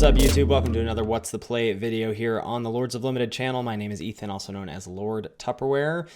What's up, YouTube? Welcome to another What's the Play video here on the Lords of Limited channel. My name is Ethan, also known as LordTupperware.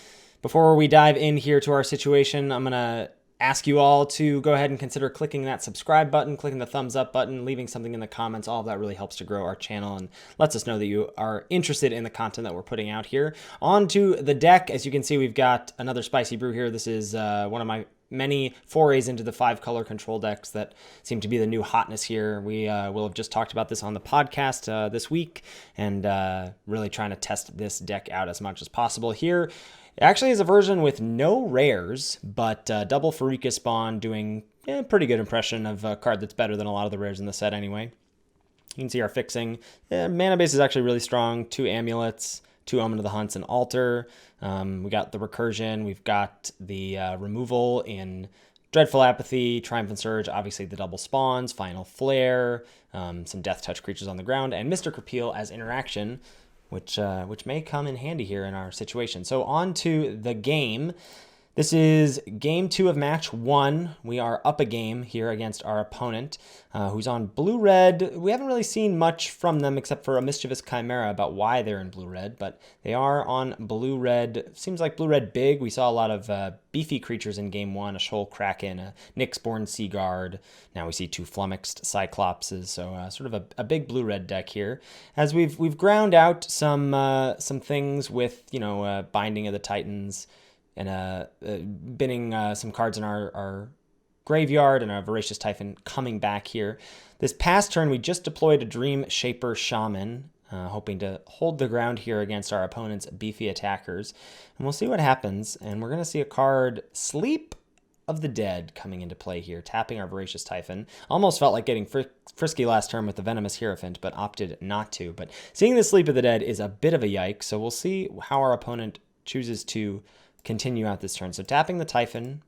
Before we dive in here to our situation, I'm going to ask you all to go ahead and consider clicking that subscribe button, clicking the thumbs up button, leaving something in the comments. All of that really helps to grow our channel and lets us know that you are interested in the content that we're putting out here. On to the deck. As you can see, we've got another spicy brew here. This is one of my many forays into the 5-color control decks that seem to be the new hotness here. We will have just talked about this on the podcast this week, and really trying to test this deck out as much as possible here. It actually is a version with no rares, but double Pharika spawn, doing a pretty good impression of a card that's better than a lot of the rares in the set anyway. You can see our fixing. Mana base is actually really strong. 2 amulets, 2 Omen of the Hunts, and Altar. We got the recursion. We've got the removal in Dreadful Apathy, Triumphant Surge, obviously the double spawns, Final Flare, some Death Touch creatures on the ground, and Mystic Repeal as interaction, which may come in handy here in our situation. So on to the game. This is game 2 of match 1. We are up a game here against our opponent, who's on blue-red. We haven't really seen much from them except for a Mischievous Chimera about why they're in blue-red, but they are on blue-red. Seems like blue-red big. We saw a lot of beefy creatures in game 1, a Shoal Kraken, a Nyxborn Seaguard. Now we see 2 Flummoxed Cyclopses, so sort of a big blue-red deck here. As we've ground out some things with, Binding of the Titans, and binning some cards in our graveyard, and a Voracious Typhon coming back here. This past turn, we just deployed a Dream Shaper Shaman, hoping to hold the ground here against our opponent's beefy attackers. And we'll see what happens, and we're going to see a card, Sleep of the Dead, coming into play here, tapping our Voracious Typhon. Almost felt like getting frisky last turn with the Venomous Hierophant, but opted not to. But seeing the Sleep of the Dead is a bit of a yike, so we'll see how our opponent chooses to continue out this turn. So tapping the Typhon,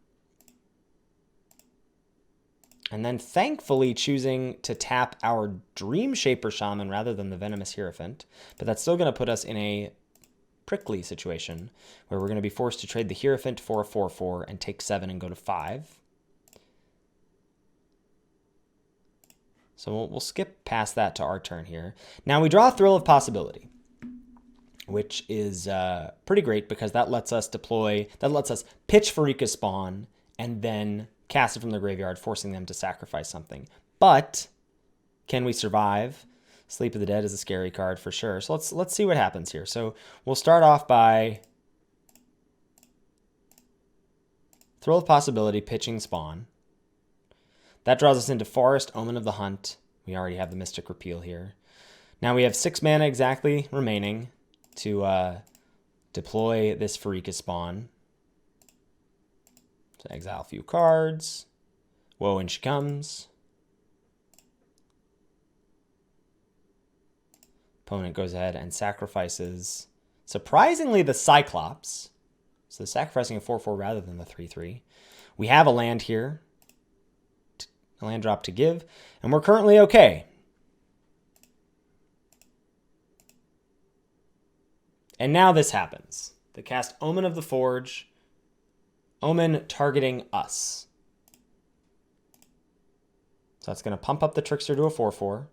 and then thankfully choosing to tap our Dream Shaper Shaman rather than the Venomous Hierophant. But that's still going to put us in a prickly situation where we're going to be forced to trade the Hierophant for a 4/4 and take 7 and go to 5. So we'll skip past that to our turn here. Now we draw Thrill of Possibility, which is pretty great because that lets us pitch Pharika spawn and then cast it from the graveyard, forcing them to sacrifice something. But can we survive? Sleep of the Dead is a scary card for sure. So let's see what happens here. So we'll start off by Thrill of Possibility, pitching spawn. That draws us into Forest, Omen of the Hunt. We already have the Mystic Repeal here. Now we have 6 mana exactly remaining to deploy this Pharika spawn. So exile a few cards. Whoa, and she comes. Opponent goes ahead and sacrifices, surprisingly, the Cyclops. So sacrificing a 4/4 rather than the 3/3. We have a land here, a land drop to give, and we're currently okay. And now this happens. They cast Omen of the Forge. Omen targeting us. So that's going to pump up the Trickster to a 4/4.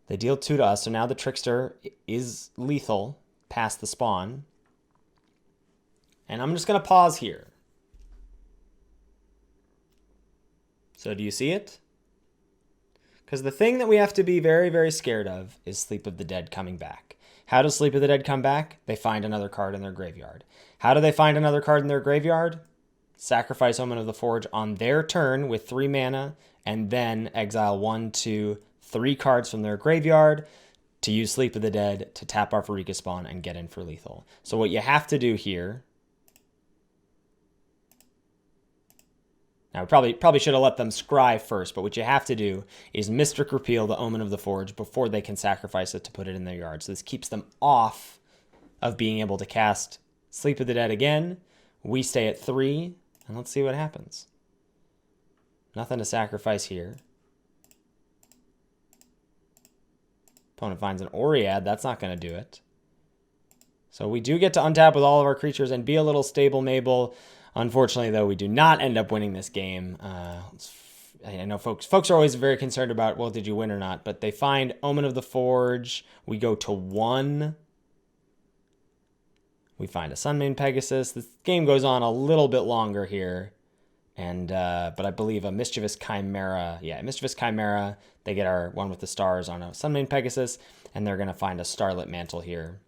They deal 2 to us, so now the Trickster is lethal past the spawn. And I'm just going to pause here. So do you see it? Because the thing that we have to be very, very scared of is Sleep of the Dead coming back. How does Sleep of the Dead come back? They find another card in their graveyard. How do they find another card in their graveyard? Sacrifice Omen of the Forge on their turn with 3 mana, and then exile 1, 2, 3 cards from their graveyard to use Sleep of the Dead to tap our Pharika spawn and get in for lethal. So what you have to do here, now, we probably should have let them scry first, but what you have to do is Mystic Repeal the Omen of the Forge before they can sacrifice it to put it in their yard. So this keeps them off of being able to cast Sleep of the Dead again. We stay at 3, and let's see what happens. Nothing to sacrifice here. Opponent finds an Oread. That's not going to do it. So we do get to untap with all of our creatures and be a little stable Mabel. Unfortunately, though, we do not end up winning this game. Let's I know folks are always very concerned about, well, did you win or not? But they find Omen of the Forge. We go to 1. We find a Sunmane Pegasus. This game goes on a little bit longer here. And but I believe a Mischievous Chimera. Yeah, Mischievous Chimera. They get our one with the stars on a Sunmane Pegasus. And they're going to find a Starlit Mantle here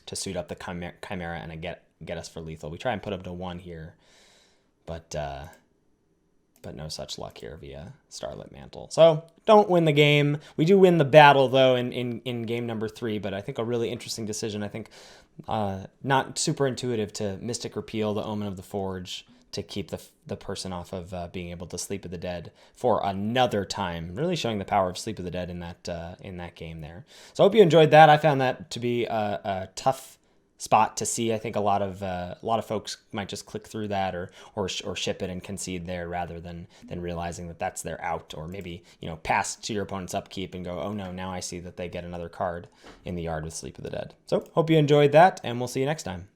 to suit up the Chimera and get us for lethal. We try and put up to 1 here. But no such luck here via Starlit Mantle. So don't win the game. We do win the battle, though, in game number 3. But I think a really interesting decision. I think not super intuitive to Mystic Repeal the Omen of the Forge to keep the person off of being able to Sleep of the Dead for another time. Really showing the power of Sleep of the Dead in that game there. So I hope you enjoyed that. I found that to be a tough spot to see. I think a lot of folks might just click through that or ship it and concede there rather than realizing that that's their out, or maybe pass to your opponent's upkeep and go, oh no, now I see that they get another card in the yard with Sleep of the Dead. So hope you enjoyed that, and we'll see you next time.